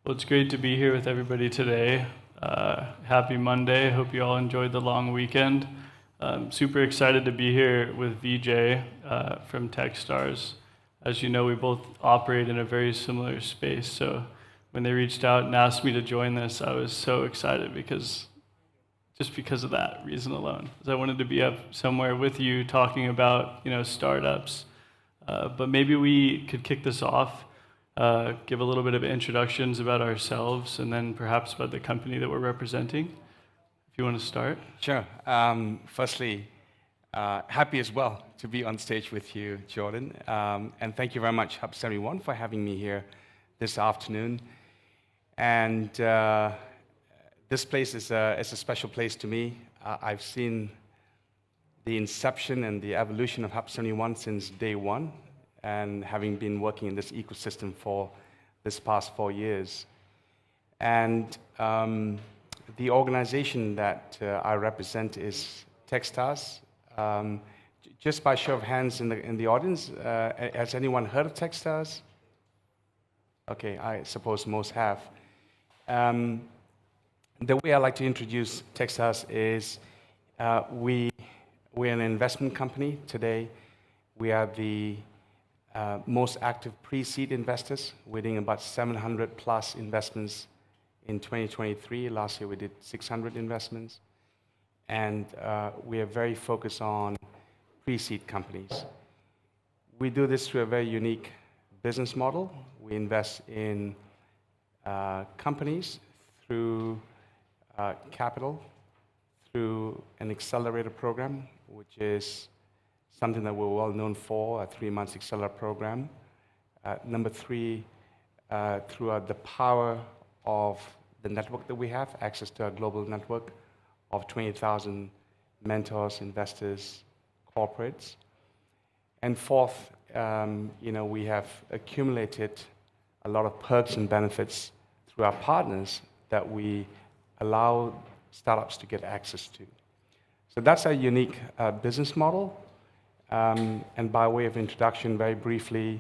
Well, it's great to be here with everybody today. Happy Monday. Hope you all enjoyed the long weekend. Super excited to be here with Vijay from Techstars. As you know, we both operate in a very similar space. So when they reached out and asked me to join this, I was so excited because of that reason alone. Because I wanted to be up somewhere with you talking about startups. But maybe we could kick this off. Give a little bit of introductions about ourselves and then perhaps about the company that we're representing. If you want to start. Sure. Firstly, happy as well to be on stage with you, Jordan. And thank you very much, Hub 71, for having me here this afternoon. And this place is a special place to me. I've seen the inception and the evolution of Hub 71 since day one, and having been working in this ecosystem for this past 4 years. And the organization that I represent is Techstars. Just by show of hands in the audience, has anyone heard of Techstars? Okay, I suppose most have. The way I like to introduce Techstars is we're an investment company today. We are the most active pre-seed investors. We're doing about 700 plus investments in 2023. Last year we did 600 investments. And we are very focused on pre-seed companies. We do this through a very unique business model. We invest in companies through capital, through an accelerator program, which is something that we're well known for, a 3-month accelerator program. Number 3, through the power of the network that we have, access to our global network of 20,000 mentors, investors, corporates. And fourth, we have accumulated a lot of perks and benefits through our partners that we allow startups to get access to. So that's a unique business model. And by way of introduction, very briefly,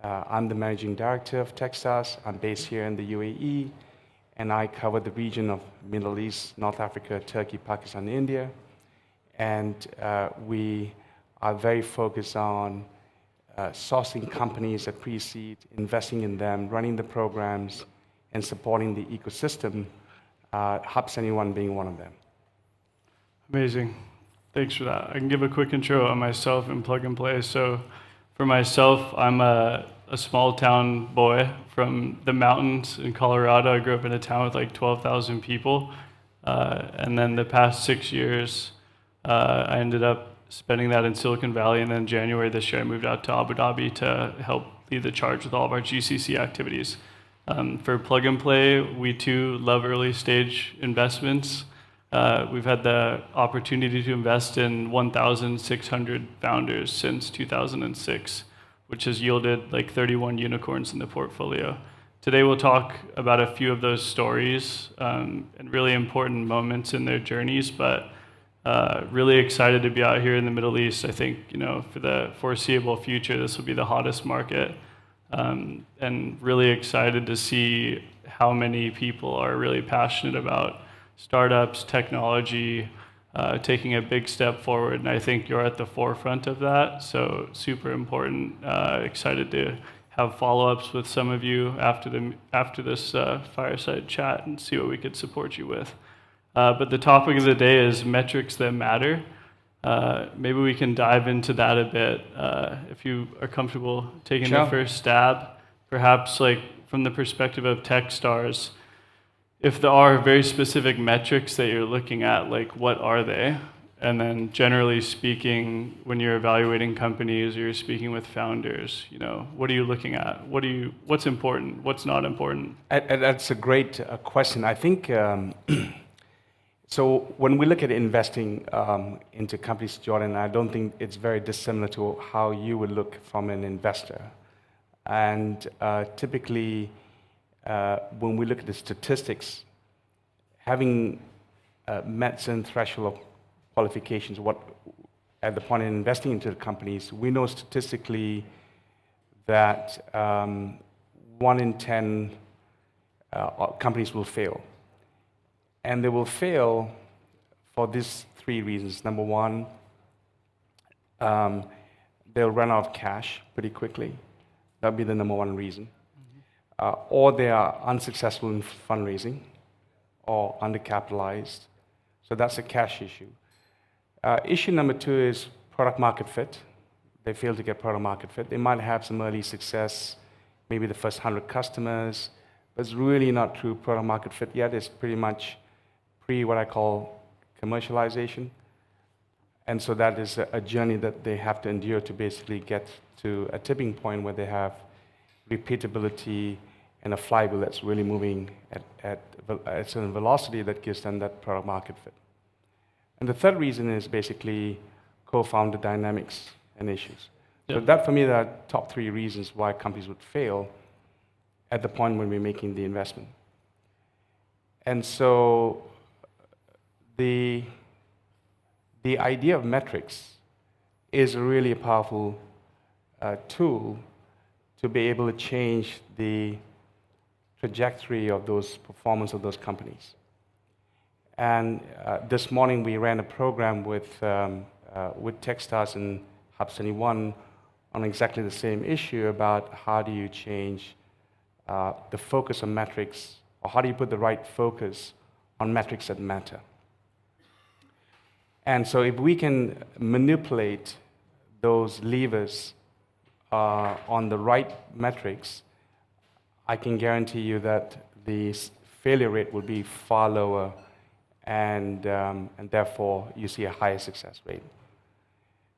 I'm the managing director of Techstars. I'm based here in the UAE, and I cover the region of Middle East, North Africa, Turkey, Pakistan, India. And we are very focused on sourcing companies at pre-seed, investing in them, running the programs, and supporting the ecosystem, Hub 71 being one of them. Amazing. Thanks for that. I can give a quick intro on myself and plug and play. So for myself, I'm a small town boy from the mountains in Colorado. I grew up in a town with like 12,000 people. And then the past 6 years, I ended up spending that in Silicon Valley. And then January this year, I moved out to Abu Dhabi to help lead the charge with all of our GCC activities. For plug and play, we too love early stage investments. We've had the opportunity to invest in 1,600 founders since 2006, which has yielded like 31 unicorns in the portfolio. Today we'll talk about a few of those stories and really important moments in their journeys, but really excited to be out here in the Middle East. I think for the foreseeable future, this will be the hottest market, and really excited to see how many people are really passionate about startups, technology, taking a big step forward, and I think you're at the forefront of that, so super important. Excited to have follow-ups with some of you after this fireside chat and see what we could support you with. But the topic of the day is metrics that matter. Maybe we can dive into that a bit, if you are comfortable taking Sure. the first stab, perhaps like from the perspective of Techstars. If there are very specific metrics that you're looking at, like what are they? And then generally speaking, when you're evaluating companies or you're speaking with founders, what are you looking at? What's important? What's not important? That's a great question. I think, so when we look at investing into companies, Jordan, I don't think it's very dissimilar to how you would look from an investor. And typically, when we look at the statistics, having met certain threshold of qualifications, at the point of investing into the companies, we know statistically that 1 in 10 companies will fail. And they will fail for these three reasons. Number one, they'll run out of cash pretty quickly. That'll be the number one reason. Or they are unsuccessful in fundraising or undercapitalized. So that's a cash issue. Issue number two is product market fit. They fail to get product market fit. They might have some early success, maybe the first 100 customers, but it's really not true product market fit yet. It's pretty much what I call commercialization. And so that is a journey that they have to endure to basically get to a tipping point where they have repeatability and a flywheel that's really moving at a certain velocity that gives them that product market fit. And the third reason is basically co-founder dynamics and issues. Yep. So that, for me, are top three reasons why companies would fail at the point when we're making the investment. And so the idea of metrics is really a powerful tool to be able to change the trajectory of those performance of those companies. And this morning we ran a program with Techstars and Hub 71 on exactly the same issue about how do you change the focus on metrics, or how do you put the right focus on metrics that matter. And so if we can manipulate those levers on the right metrics, I can guarantee you that the failure rate will be far lower, and therefore you see a higher success rate.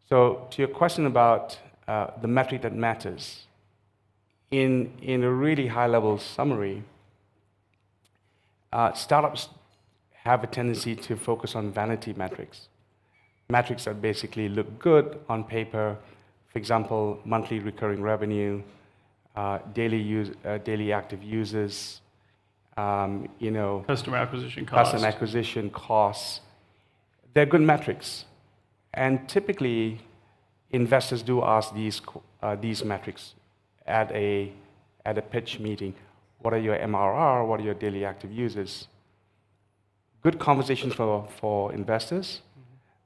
So to your question about the metric that matters, in a really high-level summary, startups have a tendency to focus on vanity metrics. Metrics that basically look good on paper. For example, monthly recurring revenue, daily active users, Customer acquisition costs. Customer acquisition costs. They're good metrics. And typically, investors do ask these metrics at a pitch meeting. What are your MRR? What are your daily active users? Good conversation for investors,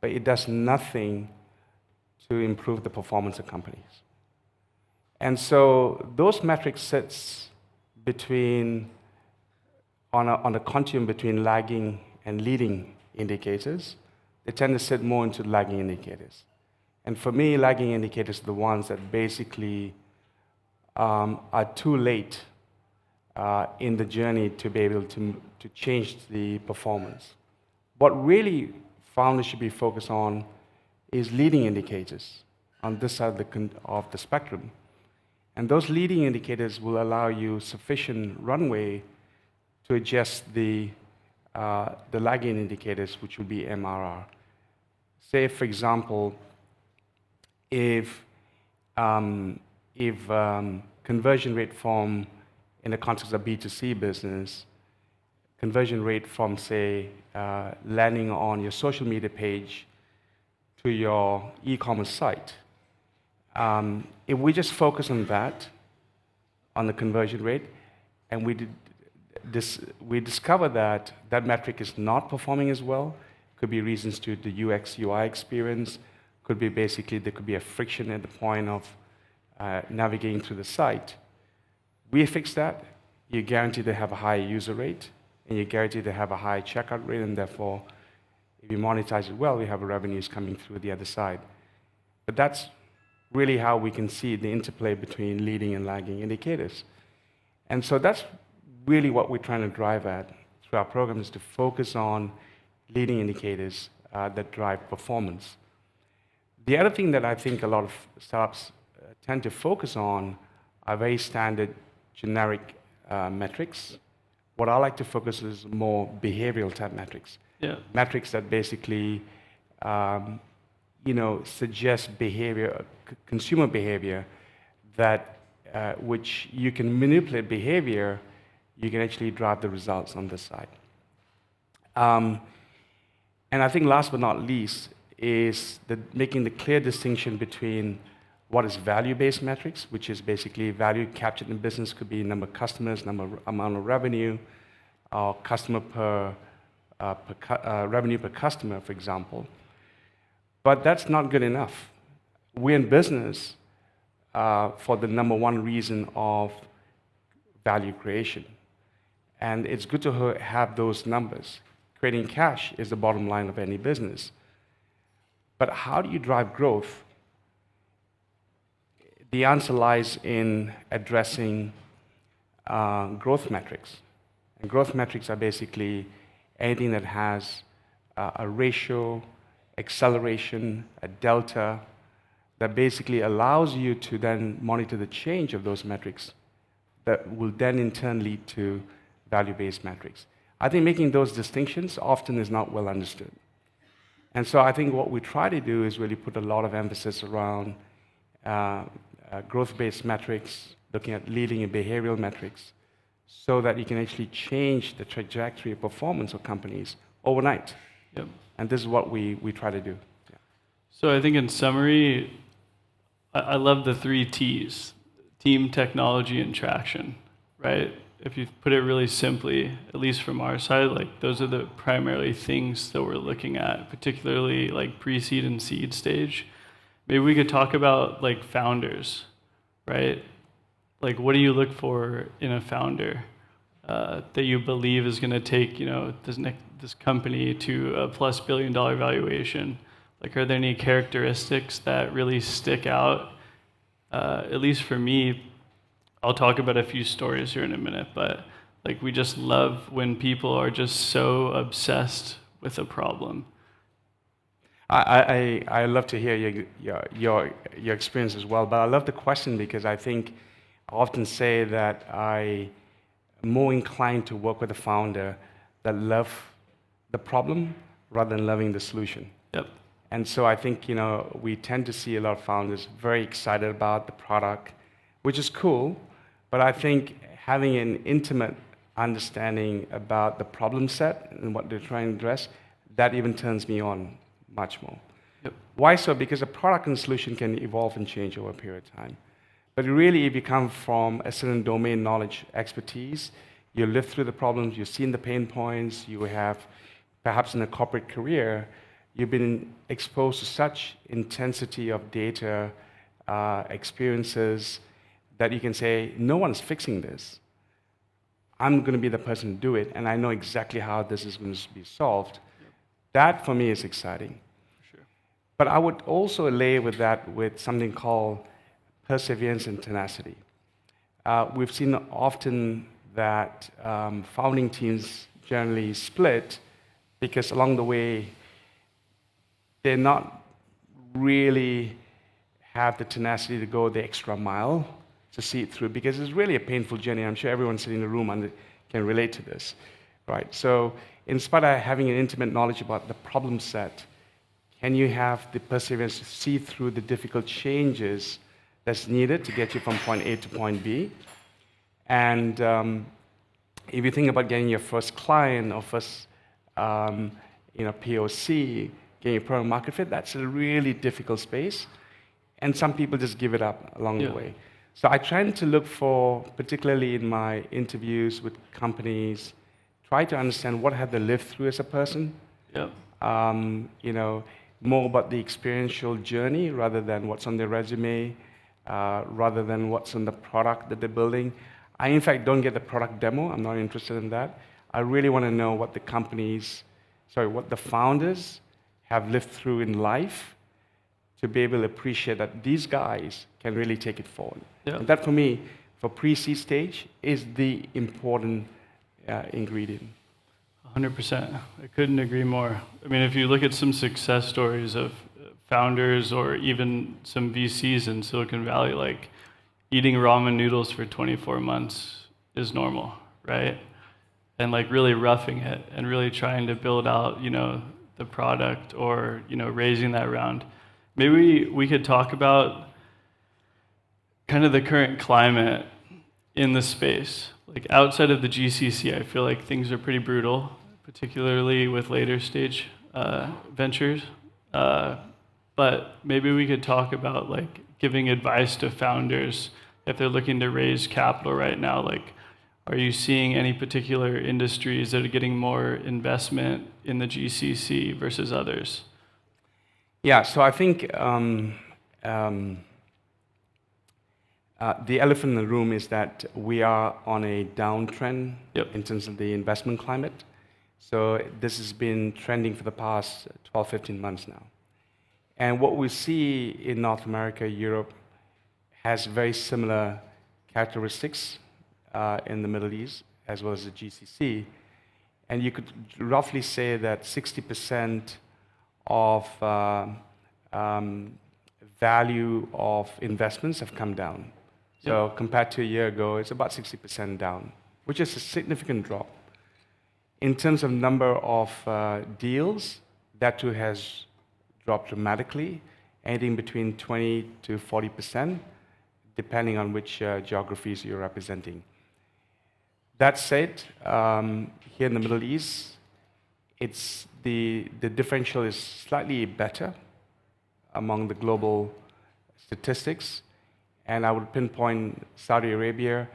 but it does nothing to improve the performance of companies. And so those metrics sits on a continuum between lagging and leading indicators. They tend to sit more into lagging indicators. And for me, lagging indicators are the ones that basically are too late in the journey to be able to change the performance. What really founders should be focused on is leading indicators on this side of the spectrum. And those leading indicators will allow you sufficient runway to adjust the lagging indicators, which would be MRR. Say, for example, if conversion rate from, in the context of B2C business, conversion rate from, say, landing on your social media page to your e-commerce site, if we just focus on that, on the conversion rate, and we discover that that metric is not performing as well, could be reasons to the UX, UI experience, could be basically there could be a friction at the point of navigating through the site. We fix that, you're guaranteed to have a high user rate, and you're guaranteed to have a high checkout rate, and therefore, if you monetize it well, we have revenues coming through the other side. But that's really how we can see the interplay between leading and lagging indicators. And so that's really what we're trying to drive at through our program, is to focus on leading indicators that drive performance. The other thing that I think a lot of startups tend to focus on are very standard, generic metrics. What I like to focus is more behavioral type metrics. Yeah. Metrics that basically, suggest behavior, consumer behavior, that which you can manipulate behavior, you can actually drive the results on this side. And I think last but not least is making the clear distinction between what is value-based metrics, which is basically value captured in business, could be number of customers, amount of revenue, or revenue per customer, for example. But that's not good enough. We're in business for the number one reason of value creation. And it's good to have those numbers. Creating cash is the bottom line of any business. But how do you drive growth? The answer lies in addressing growth metrics. And growth metrics are basically anything that has a ratio, acceleration, a delta, that basically allows you to then monitor the change of those metrics that will then in turn lead to value-based metrics. I think making those distinctions often is not well understood. And so I think what we try to do is really put a lot of emphasis around growth-based metrics, looking at leading and behavioral metrics, so that you can actually change the trajectory of performance of companies overnight. Yep. And this is what we try to do. Yeah. So I think in summary, I love the 3 T's: team, technology, and traction, right? If you put it really simply, at least from our side, like those are the primarily things that we're looking at, particularly like pre-seed and seed stage. Maybe we could talk about like founders, right? Like what do you look for in a founder that you believe is going to take, this company to a plus $1 billion valuation? Like, are there any characteristics that really stick out? At least for me, I'll talk about a few stories here in a minute, but like we just love when people are just so obsessed with a problem. I love to hear your experience as well, but I love the question because I think I often say that I'm more inclined to work with a founder that love the problem rather than loving the solution. Yep. And so I think we tend to see a lot of founders very excited about the product, which is cool, but I think having an intimate understanding about the problem set and what they're trying to address, that even turns me on much more. Yep. Why so? Because a product and solution can evolve and change over a period of time. But really, if you come from a certain domain knowledge expertise, you live through the problems, you've seen the pain points, you have, perhaps in a corporate career, you've been exposed to such intensity of data, experiences, that you can say, no one's fixing this. I'm going to be the person to do it, and I know exactly how this is going to be solved. That, for me, is exciting. For sure. But I would also lay with that with something called perseverance and tenacity. We've seen often that founding teams generally split because along the way, they're not really have the tenacity to go the extra mile to see it through, because it's really a painful journey. I'm sure everyone sitting in the room can relate to this, right? So in spite of having an intimate knowledge about the problem set, can you have the perseverance to see through the difficult changes that's needed to get you from point A to point B? And if you think about getting your first client or first POC, getting your product market fit, that's a really difficult space. And some people just give it up along the way. So I try to look for, particularly in my interviews with companies, try to understand what have they lived through as a person. Yep. More about the experiential journey rather than what's on their resume, rather than what's on the product that they're building. I, in fact, don't get the product demo. I'm not interested in that. I really want to know what what the founders have lived through in life to be able to appreciate that these guys can really take it forward. Yeah. And that, for me, for pre-seed stage, is the important ingredient. 100%. I couldn't agree more. I mean, if you look at some success stories of founders or even some VCs in Silicon Valley, like eating ramen noodles for 24 months is normal, right? And like really roughing it and really trying to build out, the product or, raising that round. Maybe we could talk about kind of the current climate in the space. Like outside of the GCC, I feel like things are pretty brutal, particularly with later stage ventures. But maybe we could talk about like giving advice to founders if they're looking to raise capital right now? Like, are you seeing any particular industries that are getting more investment in the GCC versus others? Yeah, so I think the elephant in the room is that we are on a downtrend in terms of the investment climate. So this has been trending for the past 12, 15 months now. And what we see in North America, Europe, has very similar characteristics in the Middle East, as well as the GCC. And you could roughly say that 60% of value of investments have come down. So compared to a year ago, it's about 60% down, which is a significant drop. In terms of number of deals, that too has dropped dramatically, anything between 20 to 40%, depending on which geographies you're representing. That said, here in the Middle East, it's the differential is slightly better among the global statistics. And I would pinpoint Saudi Arabia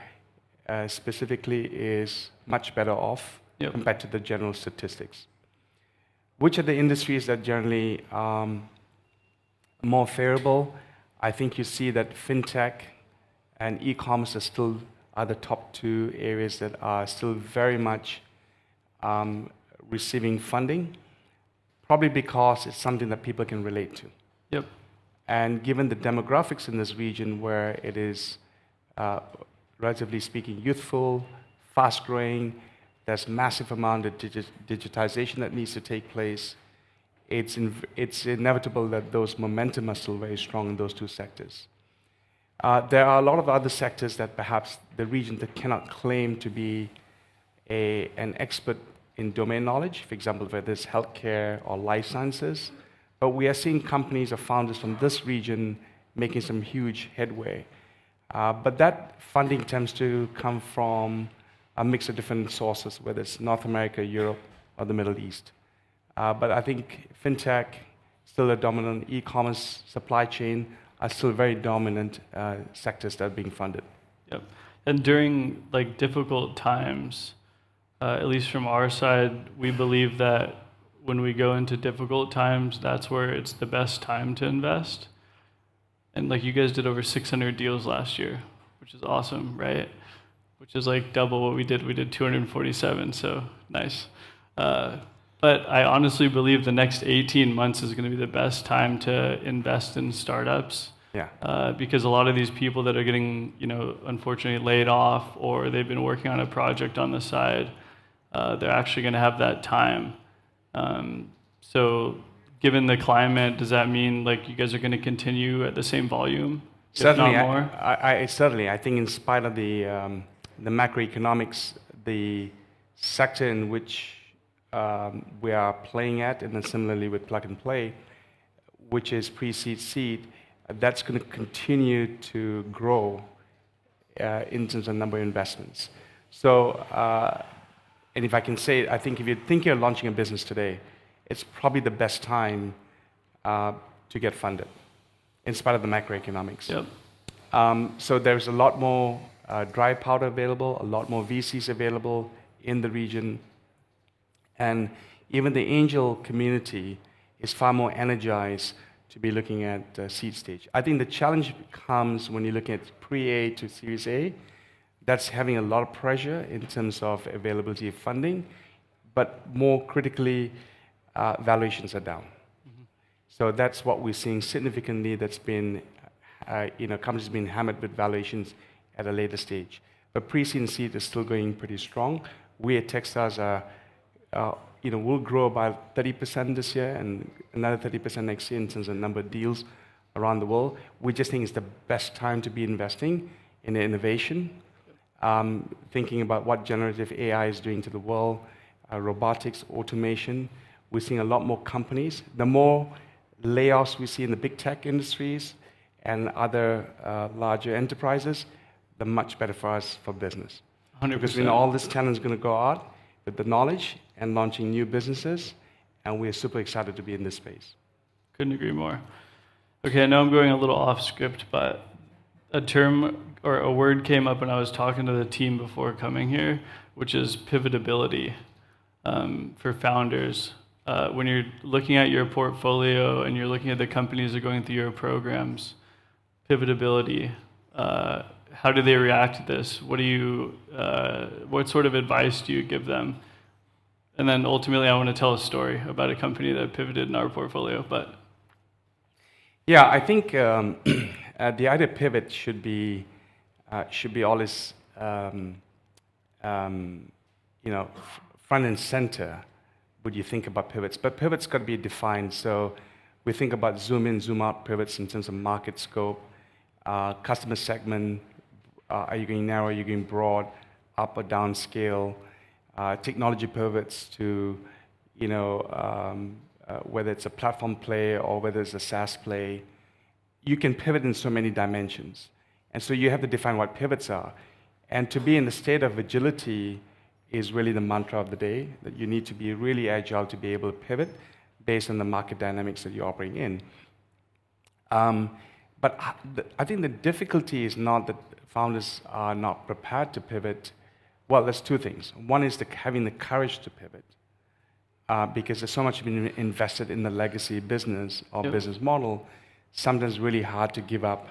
specifically is much better off compared to the general statistics. Which are the industries that generally more favorable? I think you see that fintech and e-commerce are the top two areas that are still very much receiving funding, probably because it's something that people can relate to. Yep. And given the demographics in this region, where it is, relatively speaking, youthful, fast-growing, there's massive amount of digitization that needs to take place, it's inevitable that those momentum are still very strong in those two sectors. There are a lot of other sectors that perhaps the region that cannot claim to be an expert in domain knowledge, for example, whether it's healthcare or life sciences. But we are seeing companies or founders from this region making some huge headway. But that funding tends to come from a mix of different sources, whether it's North America, Europe, or the Middle East. But I think fintech, still a dominant, e-commerce, supply chain are still very dominant sectors that are being funded. Yep. And during like difficult times, at least from our side, we believe that when we go into difficult times, that's where it's the best time to invest. And like you guys did over 600 deals last year, which is awesome, right? Which is like double what we did. We did 247, so nice. But I honestly believe the next 18 months is going to be the best time to invest in startups. Yeah. Because a lot of these people that are getting, unfortunately laid off, or they've been working on a project on the side, they're actually going to have that time. So given the climate, does that mean like you guys are going to continue at the same volume? Certainly, if not more? Certainly. I think in spite of the macroeconomics, the sector in which we are playing at, and then similarly with plug and play, which is pre-seed, seed, that's going to continue to grow in terms of number of investments. So, and if I can say it, I think if you think you're launching a business today, it's probably the best time to get funded, in spite of the macroeconomics. Yep. So there's a lot more dry powder available, a lot more VCs available in the region, and even the angel community is far more energized to be looking at seed stage. I think the challenge comes when you're looking at pre-A to Series A. That's having a lot of pressure in terms of availability of funding, but more critically, valuations are down. Mm-hmm. So that's what we're seeing significantly. That's been, companies being hammered with valuations at a later stage. But pre-seed and seed is still going pretty strong. We at Techstars will grow about 30% this year and another 30% next year in terms of number of deals around the world. We just think it's the best time to be investing in innovation, thinking about what generative AI is doing to the world, robotics, automation. We're seeing a lot more companies. The more layoffs we see in the big tech industries and other larger enterprises, the much better for us for business. 100%. Because we know all this talent is going to go out with the knowledge and launching new businesses, and we're super excited to be in this space. Couldn't agree more. Okay, I know I'm going a little off script, but a term or a word came up when I was talking to the team before coming here, which is pivotability for founders. When you're looking at your portfolio and you're looking at the companies that are going through your programs, pivotability, how do they react to this? What sort of advice do you give them? And then ultimately, I want to tell a story about a company that pivoted in our portfolio. But Yeah, I think the idea of pivot should be always front and center when you think about pivots. But pivots got to be defined. So we think about zoom in, zoom out pivots in terms of market scope, customer segment. Are you going narrow? Are you going broad? Up or down scale? Technology pivots to, whether it's a platform play or whether it's a SaaS play. You can pivot in so many dimensions. And so you have to define what pivots are. And to be in the state of agility is really the mantra of the day, that you need to be really agile to be able to pivot based on the market dynamics that you're operating in. But I think the difficulty is not that founders are not prepared to pivot. Well, there's two things. One is having the courage to pivot, because there's so much been invested in the legacy business or business model. Sometimes really hard to give up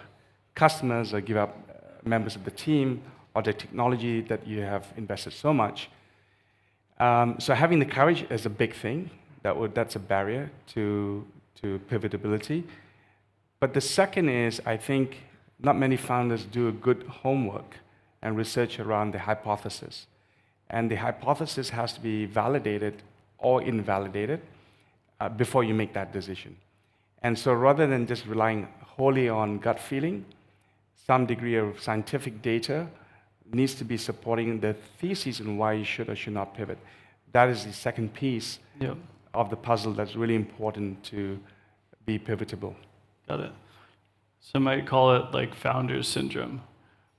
customers or give up members of the team or the technology that you have invested so much. So having the courage is a big thing. That's a barrier to pivotability. But the second is, I think not many founders do a good homework and research around the hypothesis. And the hypothesis has to be validated or invalidated before you make that decision. And so rather than just relying wholly on gut feeling, some degree of scientific data needs to be supporting the thesis on why you should or should not pivot. That is the second piece of the puzzle that's really important to be pivotable. Got it. Some might call it like founder's syndrome,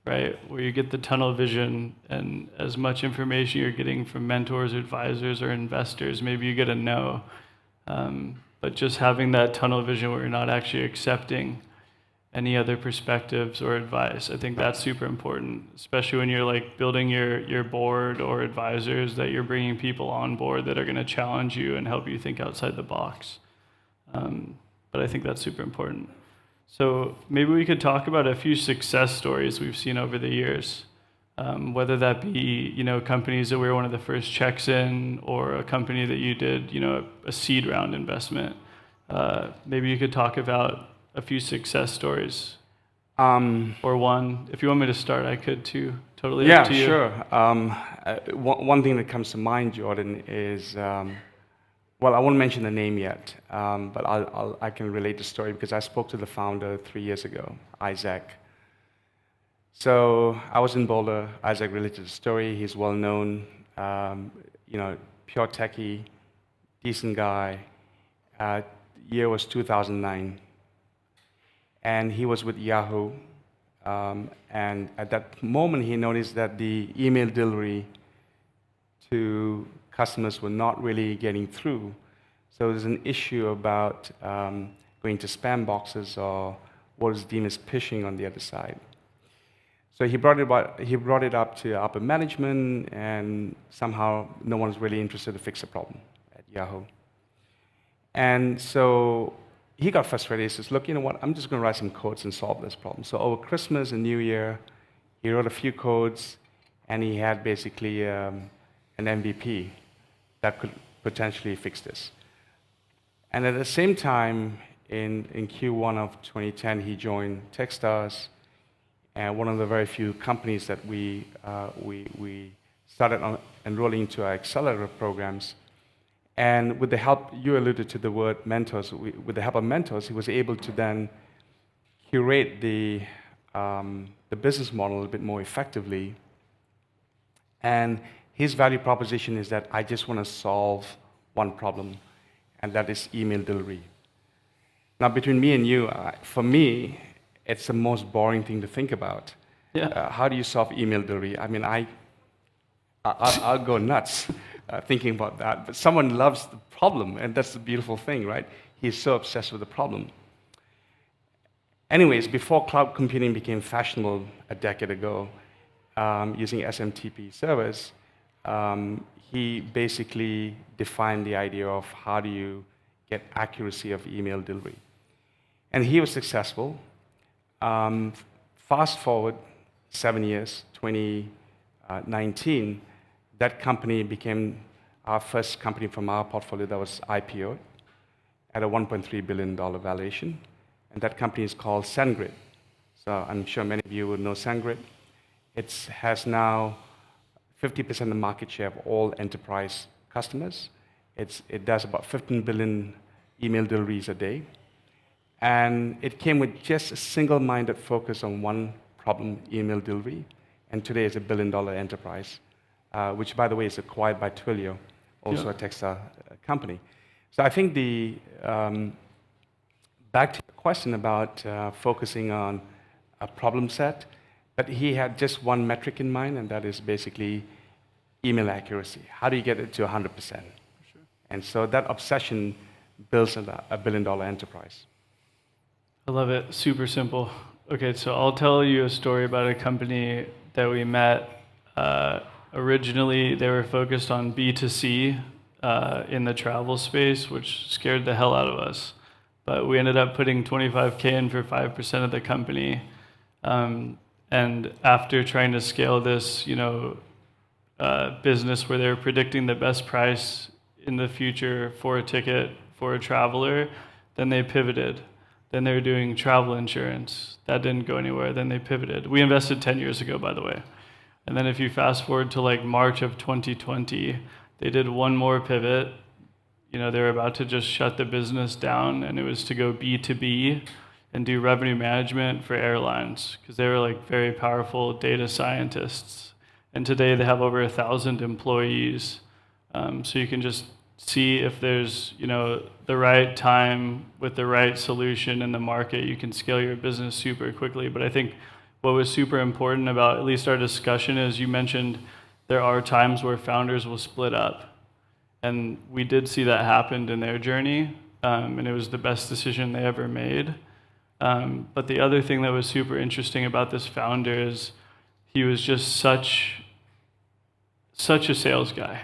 right? Where you get the tunnel vision and as much information you're getting from mentors, advisors, or investors, maybe you get a no. But just having that tunnel vision where you're not actually accepting any other perspectives or advice, I think that's super important, especially when you're like building your board or advisors, that you're bringing people on board that are going to challenge you and help you think outside the box. But I think that's super important. So maybe we could talk about a few success stories we've seen over the years, whether that be companies that were one of the first checks in, or a company that you did a seed round investment. Maybe you could talk about a few success stories, or one. If you want me to start, I could too. Totally up to you. Yeah, sure. One thing that comes to mind, Jordan, is well, I won't mention the name yet, but I can relate the story because I spoke to the founder 3 years ago, Isaac. So I was in Boulder. Isaac related the story. He's well known, pure techie, decent guy. Year was 2009, and he was with Yahoo. And at that moment, he noticed that the email delivery to customers were not really getting through. So there's an issue about going to spam boxes or what is deemed as phishing on the other side. So he brought it up to upper management, and somehow no one's really interested to fix the problem at Yahoo. And so he got frustrated. He says, look, you know what, I'm just going to write some codes and solve this problem. So over Christmas and New Year, he wrote a few codes, and he had basically an MVP that could potentially fix this. And at the same time, in Q1 of 2010, he joined Techstars, and one of the very few companies that we started enrolling into our accelerator programs. And with the help, you alluded to the word mentors, with the help of mentors, he was able to then curate the business model a little bit more effectively. And his value proposition is that I just want to solve one problem, and that is email delivery. Now, between me and you, for me, it's the most boring thing to think about. Yeah. How do you solve email delivery? I mean, I'll go nuts thinking about that. But someone loves the problem, and that's the beautiful thing, right? He's so obsessed with the problem. Anyways, before cloud computing became fashionable a decade ago, using SMTP servers, he basically defined the idea of how do you get accuracy of email delivery. And he was successful. Fast forward 7 years, 2019, that company became our first company from our portfolio that was IPO'd at a $1.3 billion valuation. And that company is called SendGrid. So I'm sure many of you would know SendGrid. It has now 50% of the market share of all enterprise customers. It does about 15 billion email deliveries a day. And it came with just a single-minded focus on one problem, email delivery. And today it's a billion-dollar enterprise, which, by the way, is acquired by Twilio, also a Techstars company. So I think back to your question about focusing on a problem set, but he had just one metric in mind, and that is basically email accuracy. How do you get it to 100%? Sure. And so that obsession builds a billion-dollar enterprise. I love it. Super simple. Okay, so I'll tell you a story about a company that we met. Originally, they were focused on B2C in the travel space, which scared the hell out of us. But we ended up putting $25K in for 5% of the company. And after trying to scale this, business where they were predicting the best price in the future for a ticket for a traveler, then they pivoted. Then they were doing travel insurance. That didn't go anywhere. Then they pivoted. We invested 10 years ago, by the way. And then if you fast forward to like March of 2020, they did one more pivot. They were about to just shut the business down, and it was to go B2B and do revenue management for airlines, because they were like very powerful data scientists. And today they have over 1,000 employees. So you can just see if there's, the right time with the right solution in the market, you can scale your business super quickly. But I think what was super important about at least our discussion is you mentioned there are times where founders will split up. And we did see that happen in their journey, and it was the best decision they ever made. But the other thing that was super interesting about this founder is he was just such a sales guy,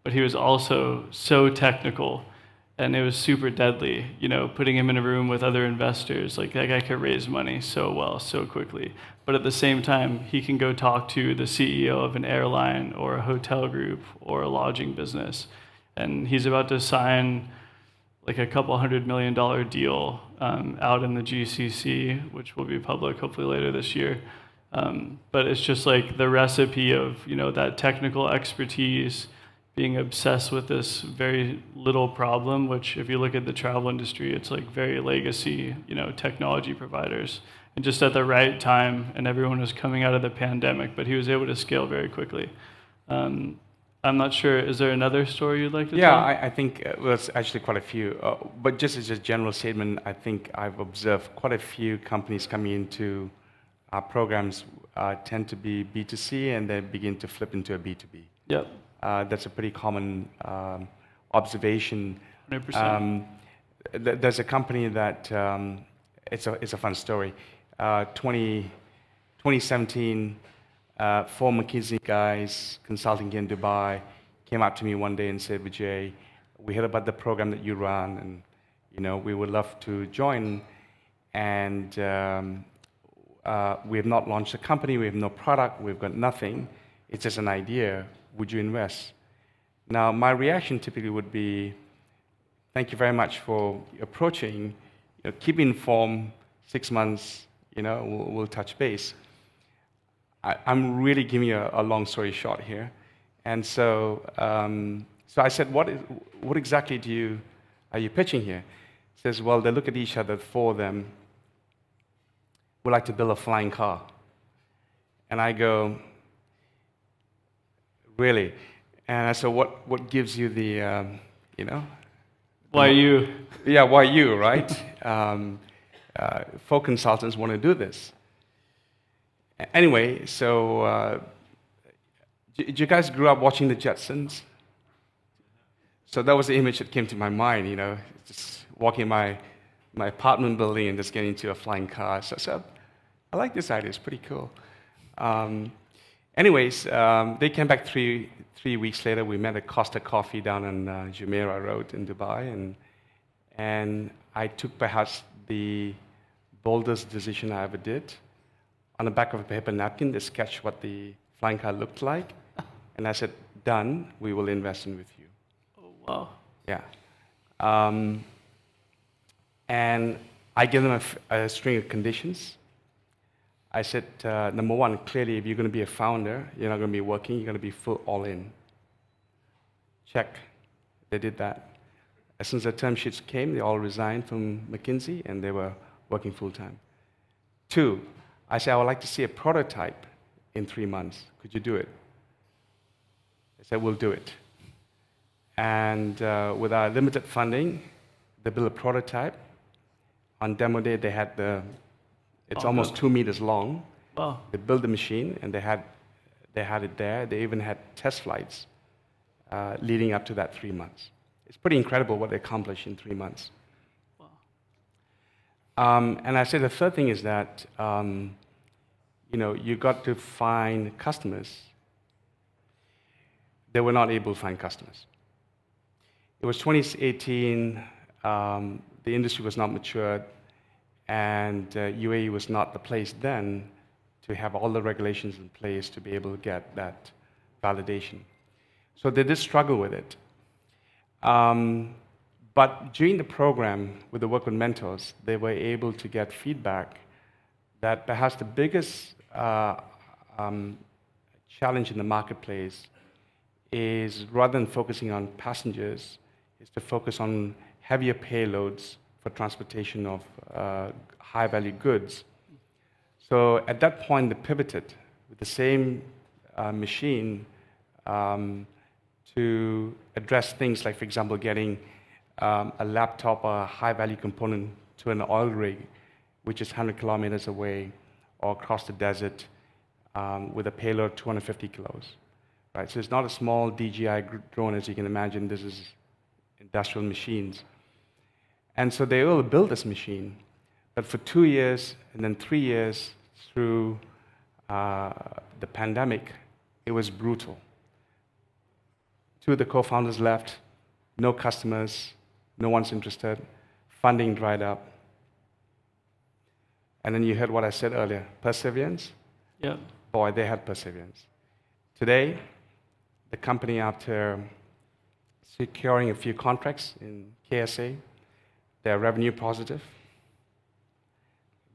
but he was also so technical, and it was super deadly, putting him in a room with other investors. Like, that guy could raise money so well, so quickly. But at the same time, he can go talk to the CEO of an airline or a hotel group or a lodging business. And he's about to sign like a couple $100 million deal out in the GCC, which will be public hopefully later this year. But it's just like the recipe of, that technical expertise, being obsessed with this very little problem, which if you look at the travel industry, it's like very legacy, technology providers. And just at the right time, and everyone was coming out of the pandemic, but he was able to scale very quickly. I'm not sure, is there another story you'd like to tell? Yeah, I think, well, it's actually quite a few. But just as a general statement, I think I've observed quite a few companies coming into our programs tend to be B2C, and they begin to flip into a B2B. Yep. That's a pretty common observation. 100%. There's a company that, it's a fun story. 2017, 4 McKinsey guys consulting here in Dubai came up to me one day and said, Vijay, we heard about the program that you run, and we would love to join. And we have not launched a company, we have no product, we've got nothing. It's just an idea. Would you invest? Now, my reaction typically would be, thank you very much for approaching. Keep informed. 6 months, we'll touch base. I'm really giving you a long story short here. And so I said, what exactly are you pitching here? He says, well, they look at each other, 4 of them, would like to build a flying car. And I go, really? And I said, what gives you the, Why you? Yeah, why you, right? 4 consultants want to do this. Anyway, so did you guys grew up watching the Jetsons? So that was the image that came to my mind, just walking my my apartment building and just get into a flying car. So I said, I like this idea, it's pretty cool. Anyways, they came back three weeks later. We met at Costa Coffee down on Jumeirah Road in Dubai, and I took perhaps the boldest decision I ever did. On the back of a paper napkin, they sketched what the flying car looked like, and I said, done, we will invest in with you. Oh, wow. Yeah. And I gave them a string of conditions. I said, number one, clearly, if you're going to be a founder, you're not going to be working, you're going to be full all in. Check. They did that. As soon as the term sheets came, they all resigned from McKinsey, and they were working full time. Two, I said, I would like to see a prototype in 3 months. Could you do it? They said, we'll do it. And with our limited funding, they built a prototype. On demo day, they had it's almost 2 meters long. Wow. They built the machine, and they had it there. They even had test flights leading up to that 3 months. It's pretty incredible what they accomplished in 3 months. Wow. And I say the third thing is that you got to find customers. They were not able to find customers. It was 2018. The industry was not matured, and UAE was not the place then to have all the regulations in place to be able to get that validation. So they did struggle with it. But during the program, with the work with mentors, they were able to get feedback that perhaps the biggest challenge in the marketplace is, rather than focusing on passengers, is to focus on heavier payloads for transportation of high-value goods. So at that point, they pivoted with the same machine to address things like, for example, getting a laptop or a high-value component to an oil rig, which is 100 kilometers away, or across the desert with a payload of 250 kilos. Right? So it's not a small DJI drone, as you can imagine. This is industrial machines. And so they will build this machine, but for 2 years and then 3 years through the pandemic, it was brutal. Two of the co-founders left, no customers, no one's interested, funding dried up. And then you heard what I said earlier, perseverance? Yeah. Boy, they had perseverance. Today, the company, after securing a few contracts in KSA, they're revenue positive.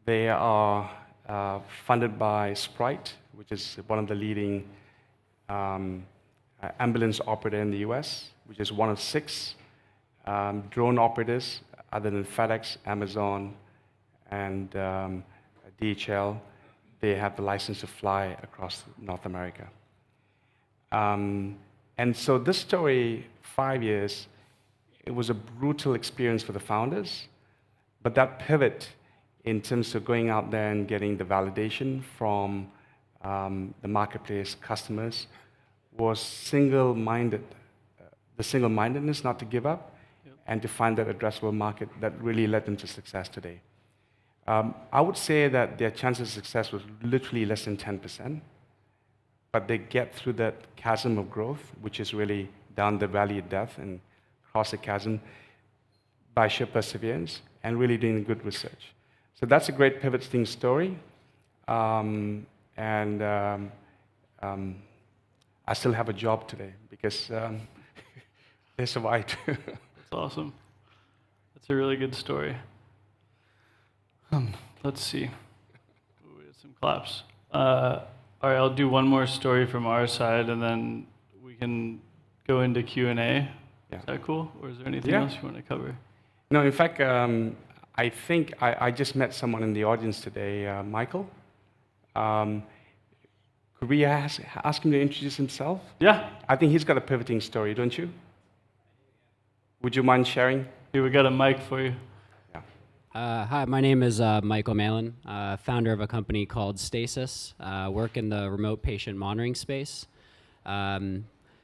They are funded by Sprite, which is one of the leading ambulance operator in the US, which is one of 6 drone operators other than FedEx, Amazon, and DHL. They have the license to fly across North America. And so this story, 5 years, it was a brutal experience for the founders, but that pivot in terms of going out there and getting the validation from the marketplace customers was single-minded. The single-mindedness not to give up, yep, and to find that addressable market that really led them to success today. I would say that their chances of success was literally less than 10%, but they get through that chasm of growth, which is really down the valley of death and cross the chasm by sheer perseverance and really doing good research. So that's a great pivoting story. I still have a job today because they survived. That's awesome. That's a really good story. Let's see. Ooh, we have some claps. All right, I'll do one more story from our side, and then we can go into Q&A. Yeah. Is that cool? Or is there anything else you want to cover? No, in fact, I think I just met someone in the audience today, Michael. Could we ask him to introduce himself? Yeah. I think he's got a pivoting story, don't you? Would you mind sharing? Here, we got a mic for you. Hi, my name is Michael Malin, founder of a company called Stasis. Work in the remote patient monitoring space.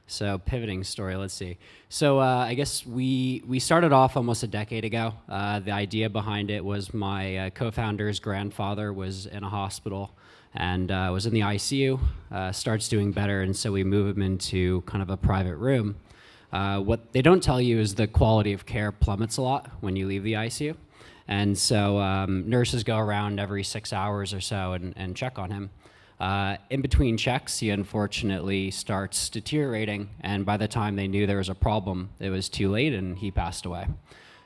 So pivoting story, let's see. So I guess we started off almost a decade ago. The idea behind it was my co-founder's grandfather was in a hospital and was in the ICU, starts doing better, and so we move him into kind of a private room. What they don't tell you is the quality of care plummets a lot when you leave the ICU. And so nurses go around every 6 hours or so and check on him. In between checks, he unfortunately starts deteriorating, and by the time they knew there was a problem, it was too late and he passed away.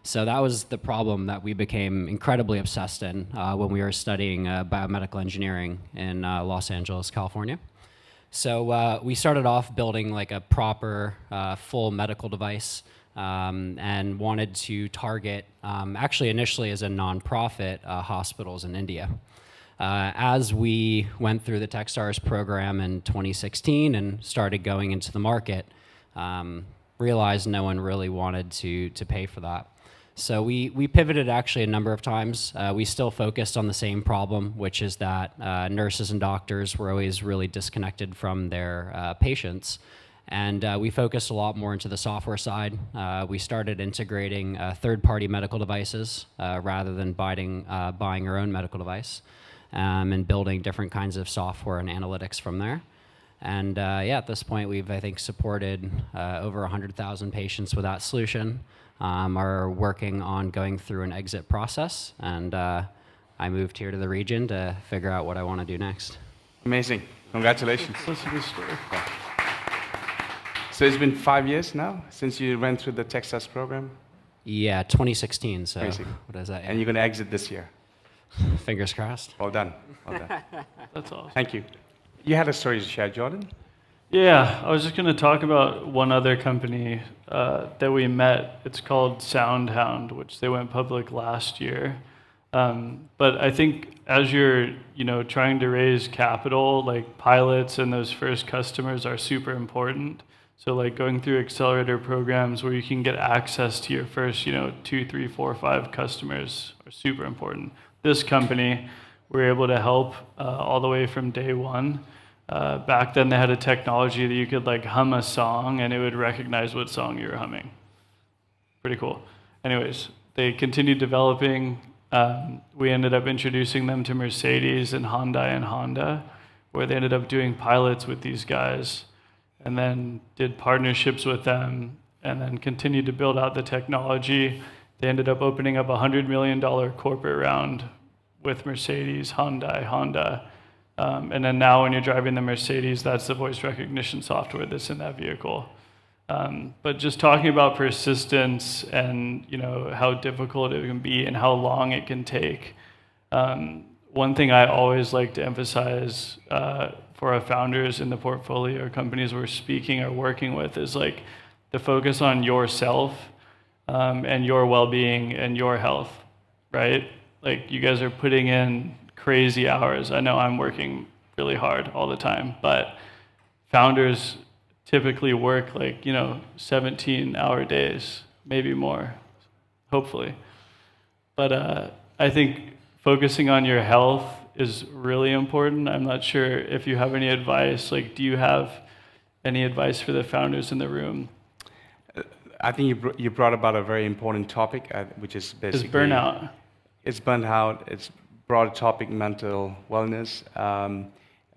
So that was the problem that we became incredibly obsessed in when we were studying biomedical engineering in Los Angeles, California. So we started off building like a proper full medical device and wanted to target, actually initially as a nonprofit, hospitals in India. As we went through the Techstars program in 2016 and started going into the market, realized no one really wanted to pay for that. So we pivoted actually a number of times. We still focused on the same problem, which is that nurses and doctors were always really disconnected from their patients. And we focused a lot more into the software side. We started integrating third-party medical devices rather than buying our own medical device, and building different kinds of software and analytics from there. And yeah, at this point, we've, I think, supported over 100,000 patients with that solution. Are working on going through an exit process, and I moved here to the region to figure out what I want to do next. Amazing. Congratulations. That's a good story. So it's been 5 years now since you went through the Techstars program? Yeah, 2016, so Crazy. what is that? And you're going to exit this year. Fingers crossed. Well done. Well done. That's awesome. Thank you. You had a story to share, Jordan? Yeah, I was just going to talk about one other company that we met. It's called SoundHound, which they went public last year. But I think as you're, trying to raise capital, like pilots and those first customers are super important. So like going through accelerator programs where you can get access to your first, 2, 3, 4, 5 customers are super important. This company, we were able to help all the way from day one. Back then they had a technology that you could like hum a song and it would recognize what song you were humming. Pretty cool. Anyways, they continued developing. We ended up introducing them to Mercedes and Honda, where they ended up doing pilots with these guys and then did partnerships with them and then continued to build out the technology. They ended up opening up a $100 million corporate round with Mercedes, Honda. And then now when you're driving the Mercedes, that's the voice recognition software that's in that vehicle. But just talking about persistence and how difficult it can be and how long it can take. One thing I always like to emphasize for our founders in the portfolio companies we're speaking or working with is like the focus on yourself and your well-being and your health, right? Like you guys are putting in crazy hours. I know I'm working really hard all the time, but founders typically work like, 17-hour days, maybe more, hopefully. But I think focusing on your health is really important. I'm not sure if you have any advice. Like, do you have any advice for the founders in the room? I think you brought about a very important topic, which is basically... Is burnout. It's burnout. It's broad topic, mental wellness.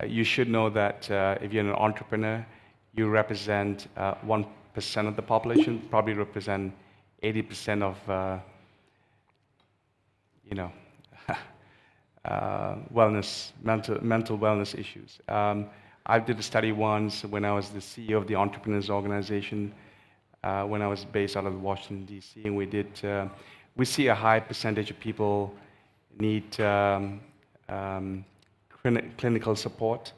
You should know that if you're an entrepreneur, you represent 1% of the population, probably represent 80% of, wellness, mental wellness issues. I did a study once when I was the CEO of the Entrepreneurs Organization, when I was based out of Washington, D.C., and we see a high percentage of people need clinical support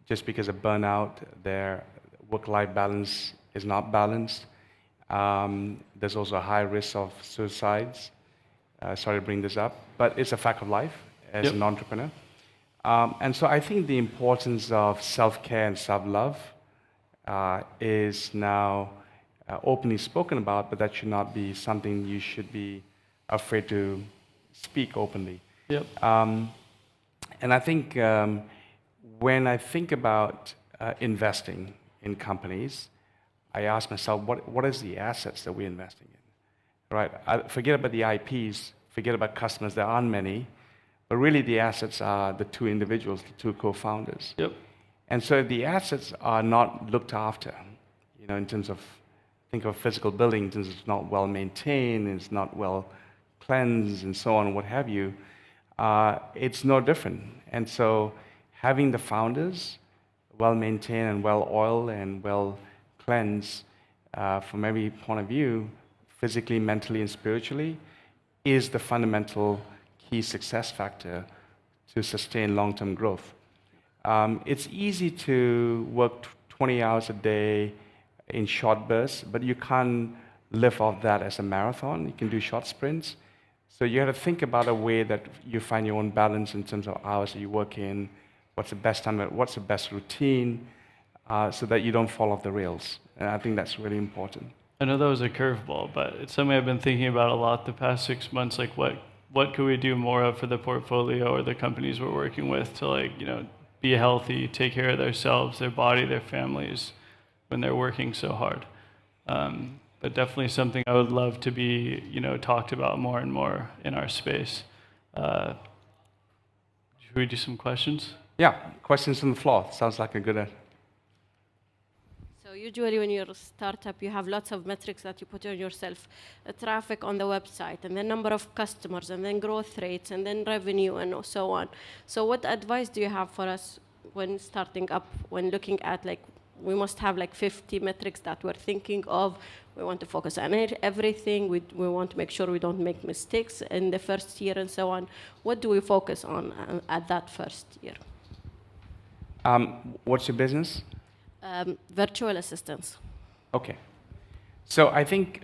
just because of burnout. Their work-life balance is not balanced. There's also a high risk of suicides. Sorry to bring this up, but it's a fact of life as an entrepreneur. And so I think the importance of self-care and self-love is now openly spoken about, but that should not be something you should be afraid to speak openly. Yep. And I think when I think about investing in companies, I ask myself, what is the assets that we're investing in, right? Forget about the IPs, forget about customers, there aren't many, but really the assets are the two individuals, the two co-founders. Yep. And so if the assets are not looked after, in terms of, think of physical buildings, it's not well maintained, it's not well cleansed, and so on, what have you, it's no different. And so having the founders well maintained and well oiled and well cleansed from every point of view, physically, mentally, and spiritually, is the fundamental key success factor to sustain long-term growth. It's easy to work 20 hours a day in short bursts, but you can't live off that as a marathon. You can do short sprints. So you have to think about a way that you find your own balance in terms of hours that you work in, what's the best time, what's the best routine, so that you don't fall off the rails. And I think that's really important. I know that was a curveball, but it's something I've been thinking about a lot the past 6 months. Like, what could we do more of for the portfolio or the companies we're working with to, be healthy, take care of themselves, their body, their families, when they're working so hard. But definitely something I would love to be, talked about more and more in our space. Should we do some questions? Yeah, questions on the floor. Sounds like a good. So usually when you're a startup, you have lots of metrics that you put on yourself. Traffic on the website, and then number of customers, and then growth rates, and then revenue, and so on. So what advice do you have for us when starting up, when looking at, we must have 50 metrics that we're thinking of. We want to focus on everything. We want to make sure we don't make mistakes in the first year and so on. What do we focus on at that first year? What's your business? Virtual assistants. Okay. So I think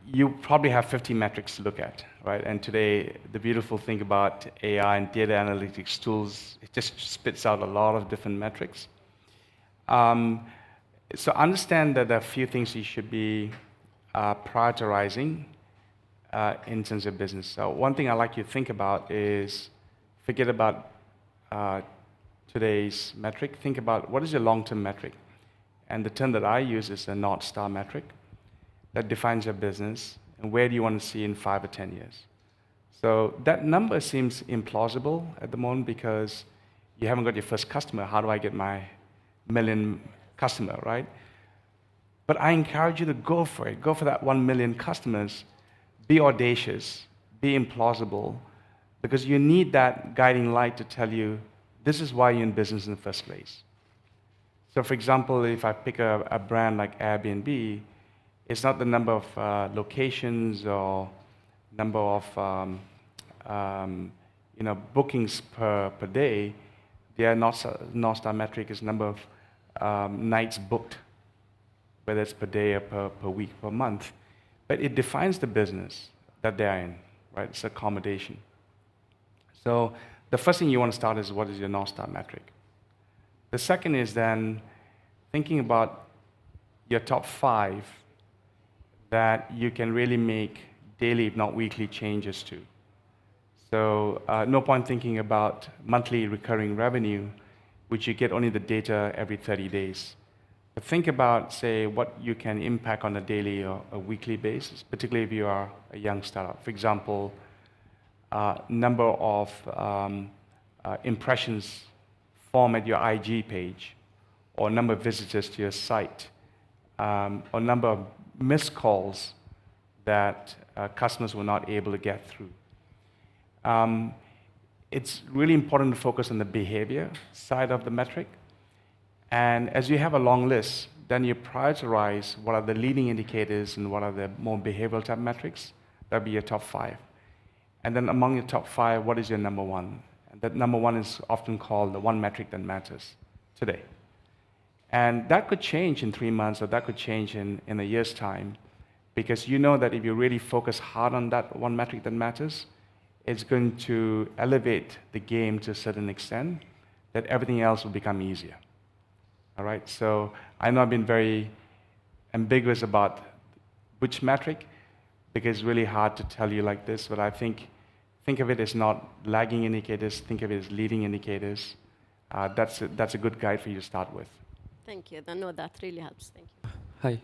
you probably have 50 metrics to look at, right? And today, the beautiful thing about AI and data analytics tools, it just spits out a lot of different metrics. So understand that there are a few things you should be prioritizing in terms of business. So one thing I like you to think about is forget about today's metric. Think about what is your long-term metric. And the term that I use is a North Star metric that defines your business and where do you want to see in 5 or 10 years. So that number seems implausible at the moment because you haven't got your first customer. How do I get my million customer, right? But I encourage you to go for it. Go for that 1 million customers. Be audacious. Be implausible. Because you need that guiding light to tell you, this is why you're in business in the first place. So for example, if I pick a brand like Airbnb, it's not the number of locations or number of bookings per day. Their North Star metric is number of nights booked, whether it's per day or per week, per month. But it defines the business that they're in, right? It's accommodation. So the first thing you want to start is what is your North Star metric? The second is then thinking about your top 5 that you can really make daily, if not weekly, changes to. So no point thinking about monthly recurring revenue, which you get only the data every 30 days. But think about, say, what you can impact on a daily or a weekly basis, particularly if you are a young startup. For example, number of impressions formed at your IG page, or number of visitors to your site, or number of missed calls that customers were not able to get through. It's really important to focus on the behavior side of the metric. And as you have a long list, then you prioritize what are the leading indicators and what are the more behavioral type metrics. That'll be your top 5. And then among your top 5, what is your number 1? And that number 1 is often called the one metric that matters today. And that could change in 3 months, or that could change in a year's time, because you know that if you really focus hard on that one metric that matters, it's going to elevate the game to a certain extent that everything else will become easier. All right? So I know I've been very ambiguous about which metric, because it's really hard to tell you like this, but I think of it as not lagging indicators, think of it as leading indicators. That's a good guide for you to start with. Thank you. No, that really helps. Thank you. Hi.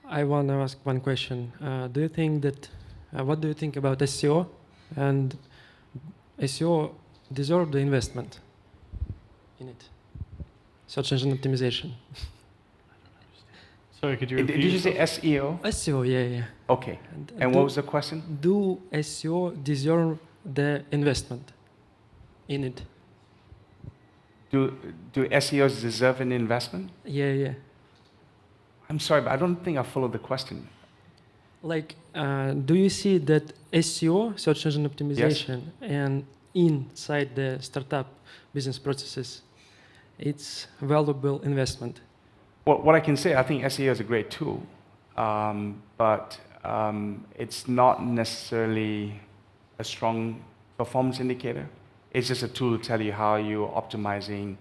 I want to ask one question. Do you think that, what do you think about SEO? And SEO deserve the investment in it? Search engine optimization. Sorry, could you repeat? Did you say yourself? SEO? SEO, yeah. Okay. And what was the question? Do SEO deserve the investment in it? Do SEOs deserve an investment? Yeah. I'm sorry, but I don't think I followed the question. Like, do you see that SEO, search engine optimization, and inside the startup business processes, it's valuable investment? Well, what I can say, I think SEO is a great tool, but it's not necessarily a strong performance indicator. It's just a tool to tell you how you're optimizing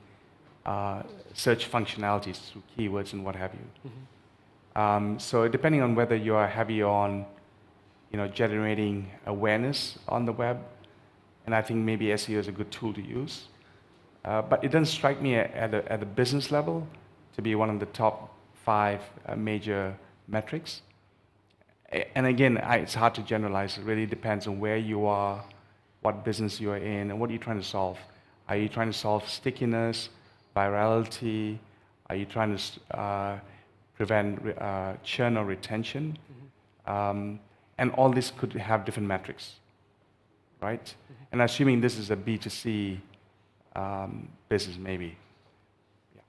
search functionalities through keywords and what have you. So depending on whether you are heavy on, generating awareness on the web, and I think maybe SEO is a good tool to use. But it doesn't strike me at a business level to be one of the top 5 major metrics. And again, it's hard to generalize. It really depends on where you are, what business you are in, and what are you trying to solve. Are you trying to solve stickiness, virality? Are you trying to prevent churn or retention? And all this could have different metrics, right? And assuming this is a B2C business, maybe. Yeah.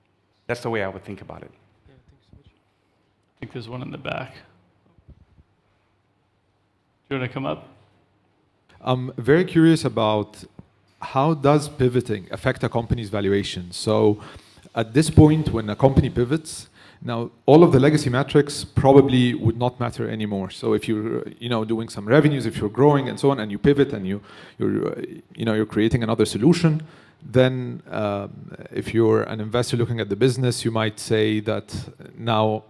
That's the way I would think about it. Yeah, thanks so much. I think there's one in the back. Do you want to come up? I'm very curious about how does pivoting affect a company's valuation? So at this point, when a company pivots, now all of the legacy metrics probably would not matter anymore. So if you're doing some revenues, if you're growing and so on, and you pivot and you're creating another solution, then if you're an investor looking at the business, you might say that now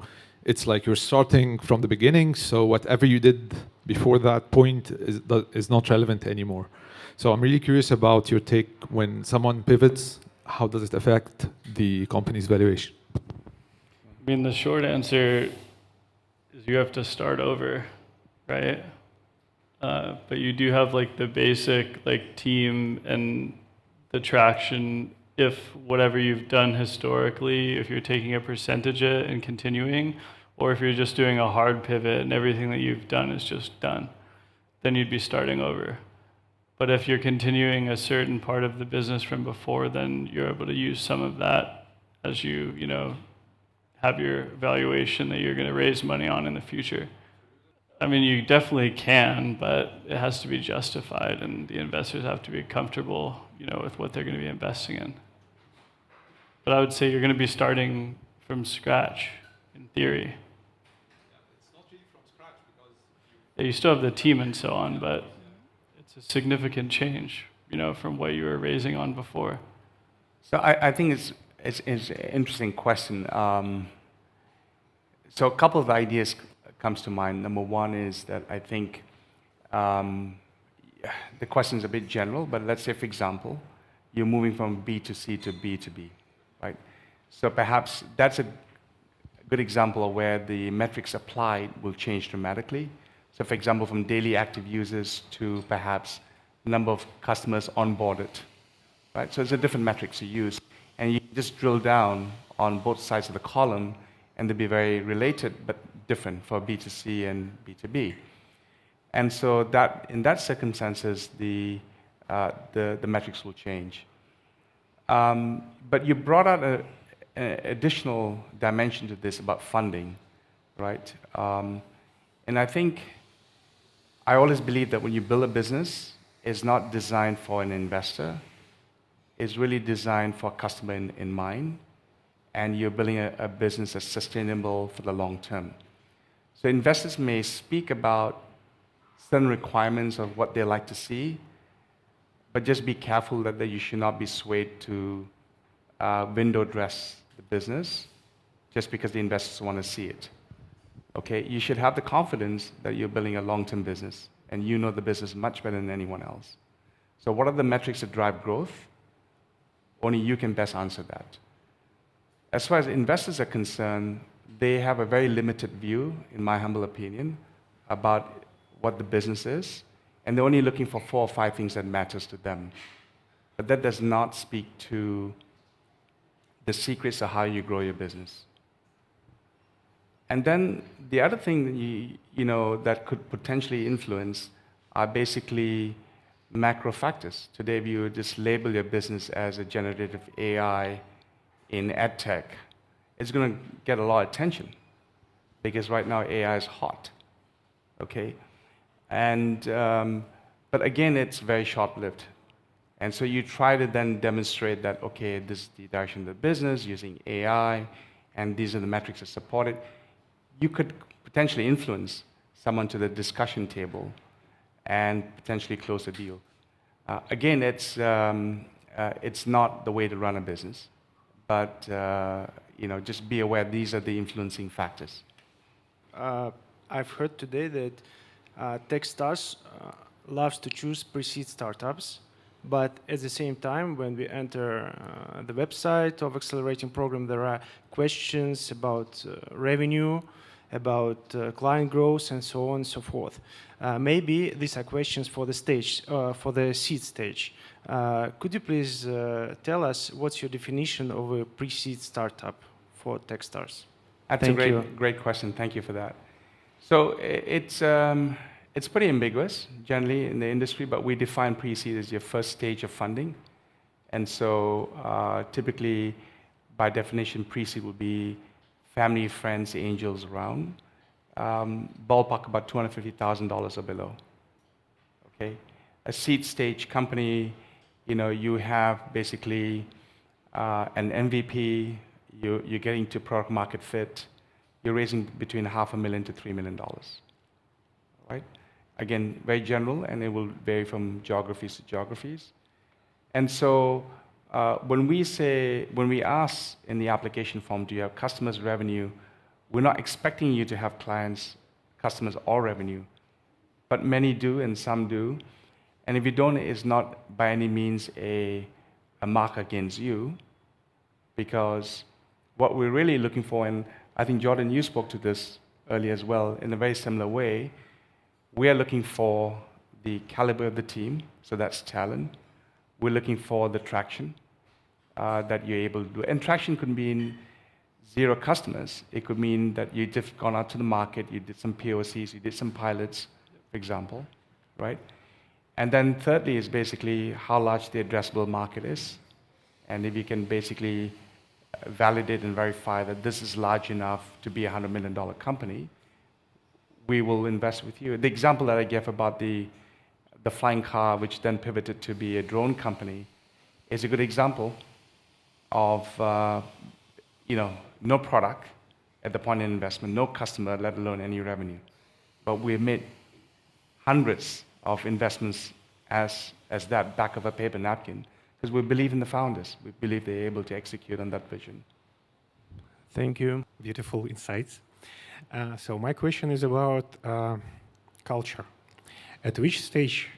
it's like you're starting from the beginning, so whatever you did before that point is not relevant anymore. So I'm really curious about your take when someone pivots, how does it affect the company's valuation? I mean, the short answer is you have to start over, right? But you do have like the basic team and the traction. If whatever you've done historically, if you're taking a percentage of it and continuing, or if you're just doing a hard pivot and everything that you've done is just done, then you'd be starting over. But if you're continuing a certain part of the business from before, then you're able to use some of that as you have your valuation that you're going to raise money on in the future. I mean, you definitely can, but it has to be justified, and the investors have to be comfortable, with what they're going to be investing in. But I would say you're going to be starting from scratch, in theory. It's not really from scratch because You still have the team and so on, but it's a significant change, from what you were raising on before. So I think it's an interesting question. So a couple of ideas comes to mind. Number one is that I think the question is a bit general, but let's say, for example, you're moving from B2C to B2B, right? So perhaps that's a good example of where the metrics applied will change dramatically. So for example, from daily active users to perhaps number of customers onboarded, right? So it's a different metrics you use. And you just drill down on both sides of the column, and they'll be very related, but different for B2C and B2B. And so that, in that circumstances, the metrics will change. But you brought out an additional dimension to this about funding, right? And I think I always believe that when you build a business, it's not designed for an investor. It's really designed for a customer in mind, and you're building a business that's sustainable for the long term. So investors may speak about certain requirements of what they like to see, but just be careful that you should not be swayed to window dress the business just because the investors want to see it. Okay, you should have the confidence that you're building a long-term business, and you know the business much better than anyone else. So what are the metrics that drive growth? Only you can best answer that. as far as investors are concerned, they have a very limited view, in my humble opinion, about what the business is, and they're only looking for 4 or 5 things that matters to them. But that does not speak to the secrets of how you grow your business. And then the other thing that that could potentially influence are basically macro factors. Today, if you just label your business as a generative AI in edtech, it's going to get a lot of attention because right now AI is hot. Okay, and but again, it's very short-lived. And so you try to then demonstrate that, okay, this is the direction of the business using AI, and these are the metrics that support it. You could potentially influence someone to the discussion table and potentially close a deal. Again, it's not the way to run a business, but just be aware these are the influencing factors. I've heard today that Techstars loves to choose pre-seed startups, but at the same time, when we enter the website of accelerating program, there are questions about revenue, about client growth, and so on and so forth. Maybe these are questions for the stage, for the seed stage. Could you please tell us what's your definition of a pre-seed startup for Techstars? That's a great question. Thank you for that. So it's pretty ambiguous generally in the industry, but we define pre-seed as your first stage of funding. And so typically, by definition, pre-seed would be family, friends, angels around, ballpark about $250,000 or below. Okay, a seed stage company, you have basically an MVP, you're getting to product market fit, you're raising between $500,000 to $3 million. Right? Again, very general, and it will vary from geographies to geographies. And so when we ask in the application form, do you have customers, revenue, we're not expecting you to have clients, customers, or revenue, but many do and some do. And if you don't, it's not by any means a mark against you, because what we're really looking for, and I think, Jordan, you spoke to this earlier as well, in a very similar way, we are looking for the caliber of the team, so that's talent. We're looking for the traction that you're able to do. And traction could mean 0 customers. It could mean that you've just gone out to the market, you did some POCs, you did some pilots, for example, right? And then thirdly is basically how large the addressable market is. And if you can basically validate and verify that this is large enough to be a $100 million company, we will invest with you. The example that I gave about the flying car, which then pivoted to be a drone company, is a good example of no product at the point of investment, no customer, let alone any revenue. But we made hundreds of investments as that back of a paper napkin, because we believe in the founders. We believe they're able to execute on that vision. Thank you. Beautiful insights. So my question is about culture. At which stage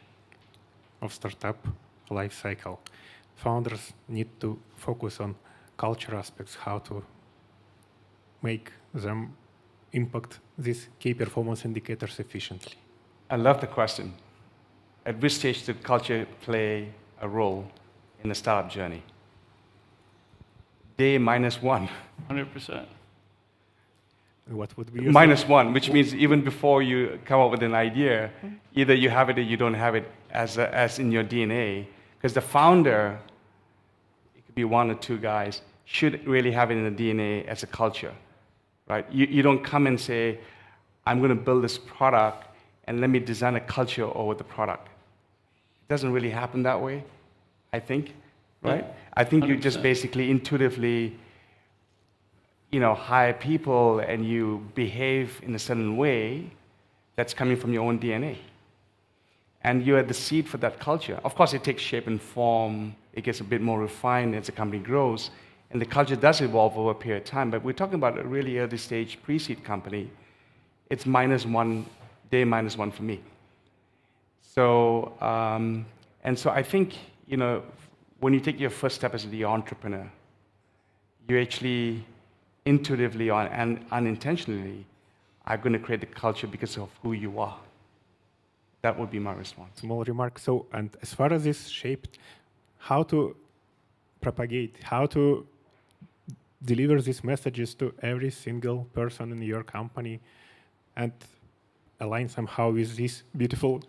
of startup life cycle founders need to focus on culture aspects, how to make them impact these key performance indicators efficiently? I love the question. At which stage did culture play a role in the startup journey? Day -1. 100%. What would be -1, which means even before you come up with an idea, either you have it or you don't have it as in your DNA. Because the founder, it could be 1 or 2 guys, should really have it in the DNA as a culture, right? You don't come and say, I'm going to build this product and let me design a culture over the product. It doesn't really happen that way, I think, right? I think you just basically intuitively hire people and you behave in a certain way that's coming from your own DNA. And you're at the seed for that culture. Of course, it takes shape and form. It gets a bit more refined as the company grows. And the culture does evolve over a period of time. But we're talking about a really early stage pre-seed company. It's -1, day -1 for me. So, and so I think, when you take your first step as the entrepreneur, you actually intuitively and unintentionally are going to create the culture because of who you are. That would be my response. Small remark. So, and as far as this shaped, how to propagate, how to deliver these messages to every single person in your company and align somehow with these beautiful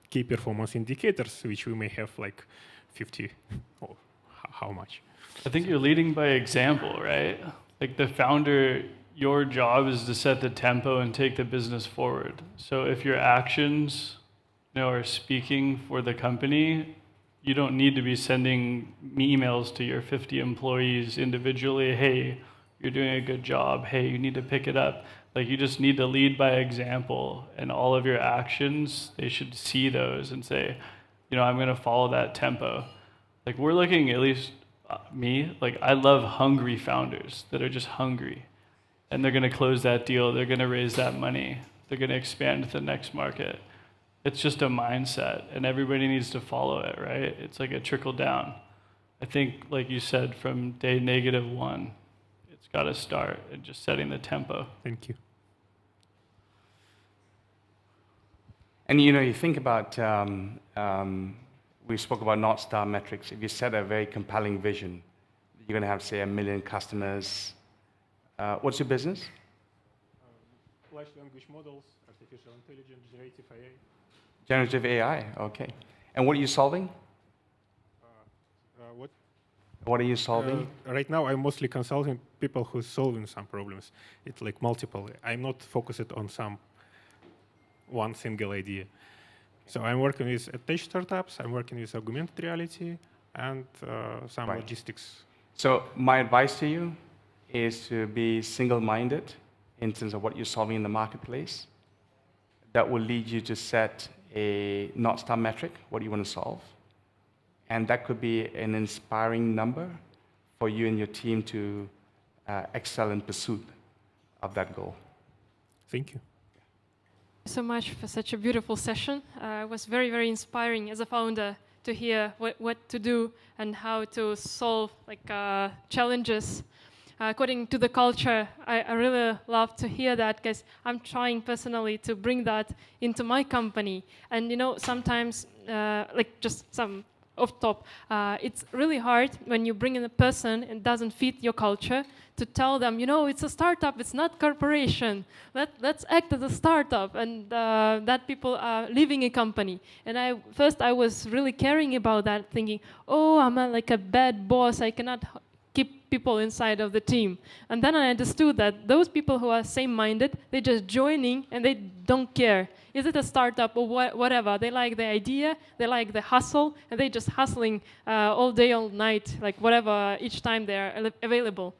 key performance indicators, which we may have like 50 or how much? I think you're leading by example, right? Like the founder, your job is to set the tempo and take the business forward. So if your actions, are speaking for the company, you don't need to be sending emails to your 50 employees individually. Hey, you're doing a good job. Hey, you need to pick it up. Like you just need to lead by example, and all of your actions, they should see those and say, I'm going to follow that tempo. Like we're looking, at least me, like I love hungry founders that are just hungry, and they're going to close that deal. They're going to raise that money. They're going to expand to the next market. It's just a mindset, and everybody needs to follow it, right? It's like a trickle down. I think, like you said, from day -1, it's got to start at just setting the tempo. Thank you. And you think about, we spoke about North Star metrics. If you set a very compelling vision, you're going to have, say, 1 million customers. What's your business? Large language models, artificial intelligence, generative AI. Generative AI, okay. And what are you solving? What? What are you solving? Right now, I'm mostly consulting people who are solving some problems. It's like multiple. I'm not focused on one single idea. So I'm working with tech startups. I'm working with augmented reality and some logistics. So my advice to you is to be single-minded in terms of what you're solving in the marketplace. That will lead you to set a North Star metric, what you want to solve. And that could be an inspiring number for you and your team to excel in pursuit of that goal. Thank you. So much for such a beautiful session. It was very, very inspiring as a founder to hear what to do and how to solve challenges. According to the culture, I really love to hear that because I'm trying personally to bring that into my company. And sometimes, just some off top, it's really hard when you bring in a person and doesn't fit your culture to tell them, it's a startup, it's not corporation. Let's act as a startup, and that people are leaving a company. And I was really caring about that, thinking, I'm like a bad boss, I cannot keep people inside of the team. And then I understood that those people who are same-minded, they're just joining and they don't care. Is it a startup or whatever? They like the idea, they like the hustle, and they're just hustling all day, all night, like whatever, each time they're available.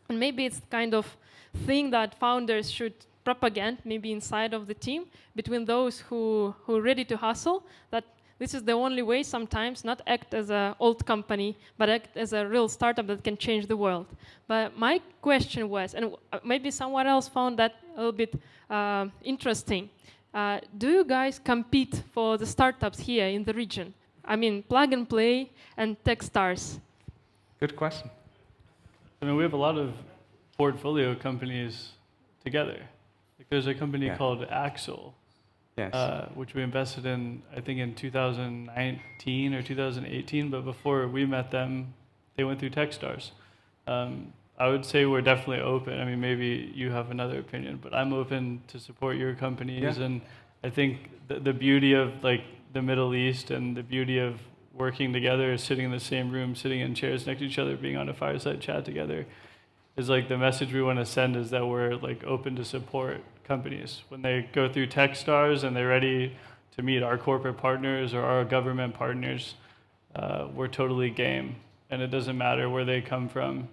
And maybe it's kind of thing that founders should propagate, maybe inside of the team, between those who are ready to hustle, that this is the only way sometimes, not act as an old company, but act as a real startup that can change the world. But my question was, and maybe someone else found that a little bit interesting, do you guys compete for the startups here in the region? I mean, Plug and Play and Techstars. Good question. I mean, we have a lot of portfolio companies together. Like there's a company called Axel, which we invested in, I think, in 2019 or 2018. But before we met them, they went through Techstars. I would say we're definitely open. I mean, maybe you have another opinion, but I'm open to support your companies. Yeah. And I think the beauty of like the Middle East and the beauty of working together, sitting in the same room, sitting in chairs next to each other, being on a fireside chat together, is like the message we want to send is that we're like open to support companies. When they go through Techstars and they're ready to meet our corporate partners or our government partners, we're totally game. And it doesn't matter where they come from.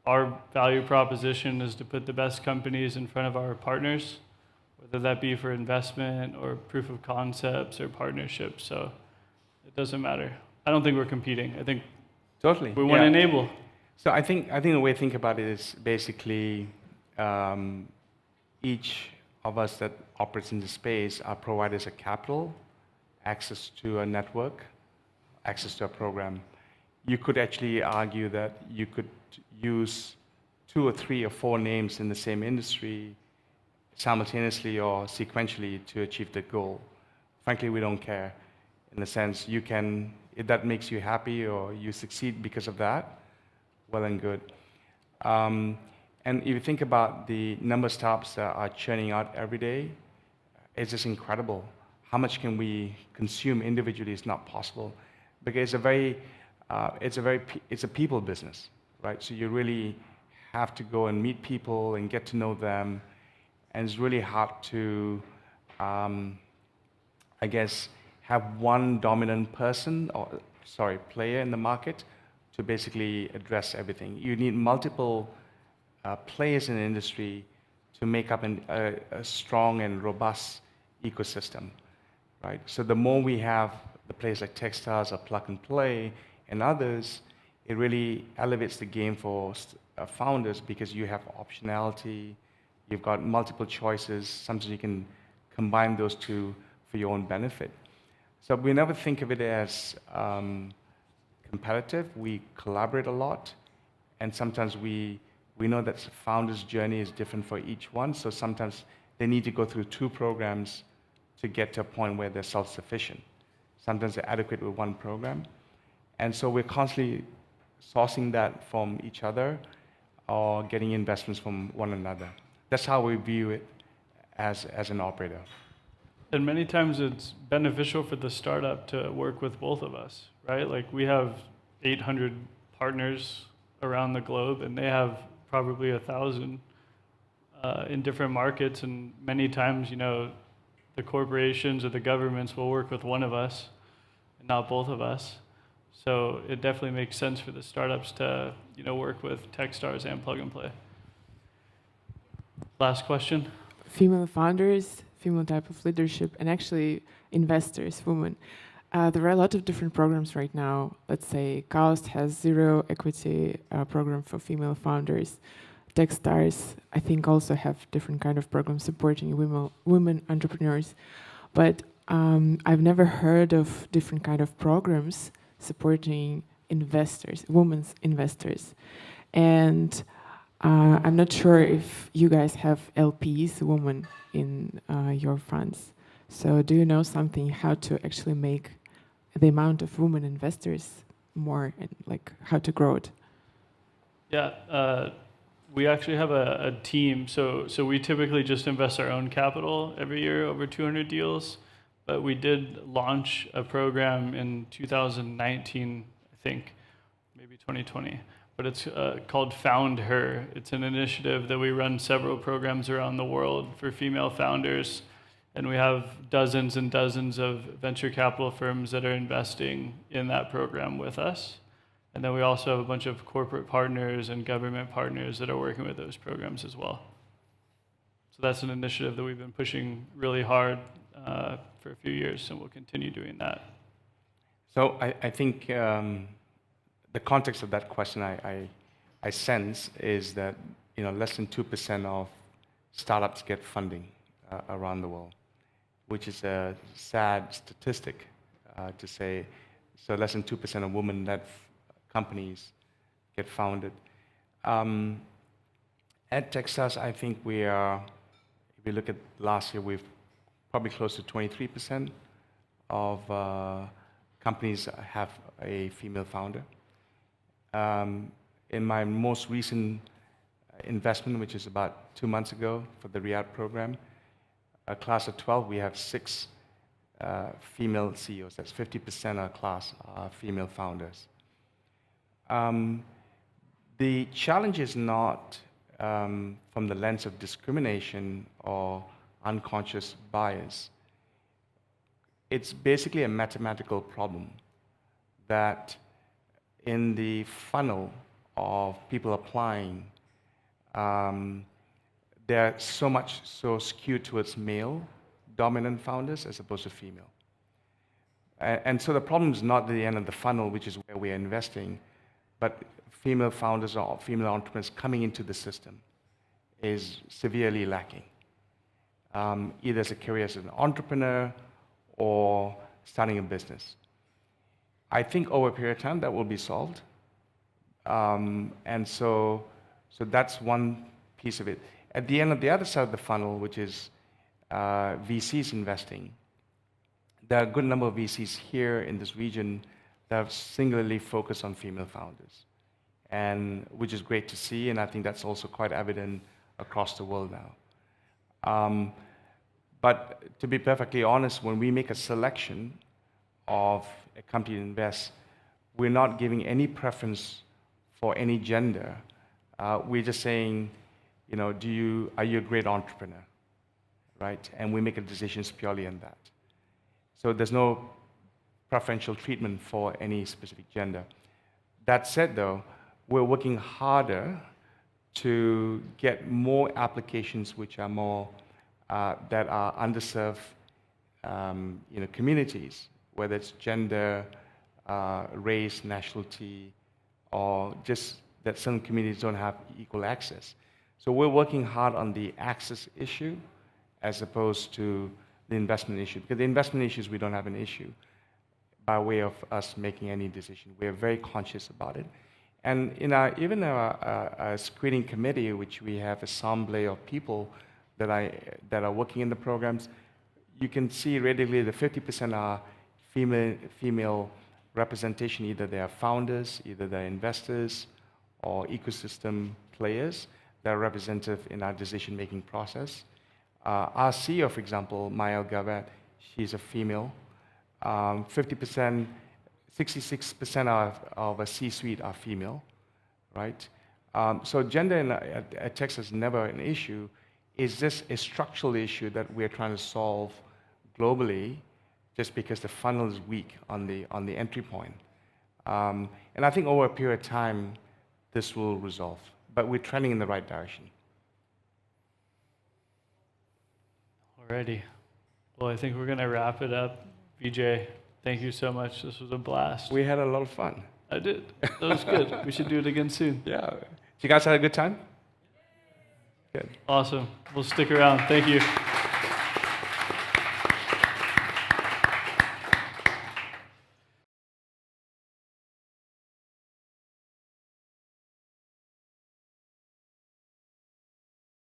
Our value proposition is to put the best companies in front of our partners, whether that be for investment or proof of concepts or partnerships. So it doesn't matter. I don't think we're competing. I think totally we want to enable. So I think the way to think about it is basically each of us that operates in the space are providers of capital, access to a network, access to a program. You could actually argue that you could use 2 or 3 or 4 names in the same industry simultaneously or sequentially to achieve the goal. Frankly, we don't care. In the sense, you can, if that makes you happy or you succeed because of that, well and good. And if you think about the number of startups that are churning out every day, it's just incredible. How much can we consume individually is not possible, because it's a people business, right? So you really have to go and meet people and get to know them, and it's really hard to, I guess, have one dominant player in the market to basically address everything. You need multiple players in the industry to make up a strong and robust ecosystem, right? So the more we have the players like Techstars or Plug and Play and others, it really elevates the game for founders, because you have optionality, you've got multiple choices, sometimes you can combine those two for your own benefit. So we never think of it as competitive. We collaborate a lot, and sometimes we know that the founder's journey is different for each one, so sometimes they need to go through 2 programs to get to a point where they're self-sufficient. Sometimes they're adequate with 1 program. And so we're constantly sourcing that from each other or getting investments from one another. That's how we view it as an operator. And many times it's beneficial for the startup to work with both of us, right? Like we have 800 partners around the globe, and they have probably 1,000 in different markets. And many times, you know, the corporations or the governments will work with one of us and not both of us. So it definitely makes sense for the startups to, you know, work with Techstars and Plug and Play. Last question. Female founders, female type of leadership, and actually investors, women. There are a lot of different programs right now. Let's say Cost has zero equity program for female founders. Techstars, I think, also have different kind of programs supporting women entrepreneurs. But I've never heard of different kind of programs supporting investors, women's investors. And I'm not sure if you guys have LPs, women, in your funds. So do you know something how to actually make the amount of women investors more, and like how to grow it? Yeah, we actually have a team. So we typically just invest our own capital every year, over 200 deals. But we did launch a program in 2019, I think, maybe 2020. But it's called Found Her. It's an initiative that we run several programs around the world for female founders. And we have dozens and dozens of venture capital firms that are investing in that program with us. And then we also have a bunch of corporate partners and government partners that are working with those programs as well. So that's an initiative that we've been pushing really hard for a few years, and we'll continue doing that. So I think the context of that question I sense is that, you know, less than 2% of startups get funding around the world, which is a sad statistic to say. So less than 2% of women-led companies get founded. At Techstars, I think we are, if you look at last year, we've probably close to 23% of companies have a female founder. In my most recent investment, which is about 2 months ago for the Riyadh program, a class of 12, we have 6 female CEOs. That's 50% of our class are female founders. The challenge is not from the lens of discrimination or unconscious bias. It's basically a mathematical problem that in the funnel of people applying, they're so skewed towards male dominant founders as opposed to female. And so the problem is not the end of the funnel, which is where we're investing, but female founders or female entrepreneurs coming into the system is severely lacking. Either as a career as an entrepreneur or starting a business. I think over a period of time that will be solved. And so that's one piece of it. At the end of the other side of the funnel, which is VCs investing, there are a good number of VCs here in this region that have singularly focused on female founders, and which is great to see, and I think that's also quite evident across the world now. But to be perfectly honest, when we make a selection of a company to invest, we're not giving any preference for any gender. We're just saying, you know, are you a great entrepreneur, right? And we make a decision purely on that. So there's no preferential treatment for any specific gender. That said, though, we're working harder to get more applications which are more that are underserved, communities, whether it's gender, race, nationality, or just that some communities don't have equal access. So we're working hard on the access issue as opposed to the investment issue. Because the investment issues, we don't have an issue by way of us making any decision. We're very conscious about it. And in our screening committee, which we have assembly of people that are working in the programs, you can see readily that 50% are female representation. Either they are founders, either they're investors, or ecosystem players that are representative in our decision-making process. Our CEO, for example, Maëlle Gavet, she's a female. 50%, 66% of a C-suite are female, right? So gender at Texas is never an issue. It's just a structural issue that we're trying to solve globally, just because the funnel is weak on the entry point. And I think over a period of time, this will resolve. But we're trending in the right direction. Alrighty. Well, I think we're going to wrap it up. Vijay, thank you so much. This was a blast. We had a lot of fun. I did. That was good. We should do it again soon. Yeah. You guys had a good time? Good. Awesome. We'll stick around. Thank you.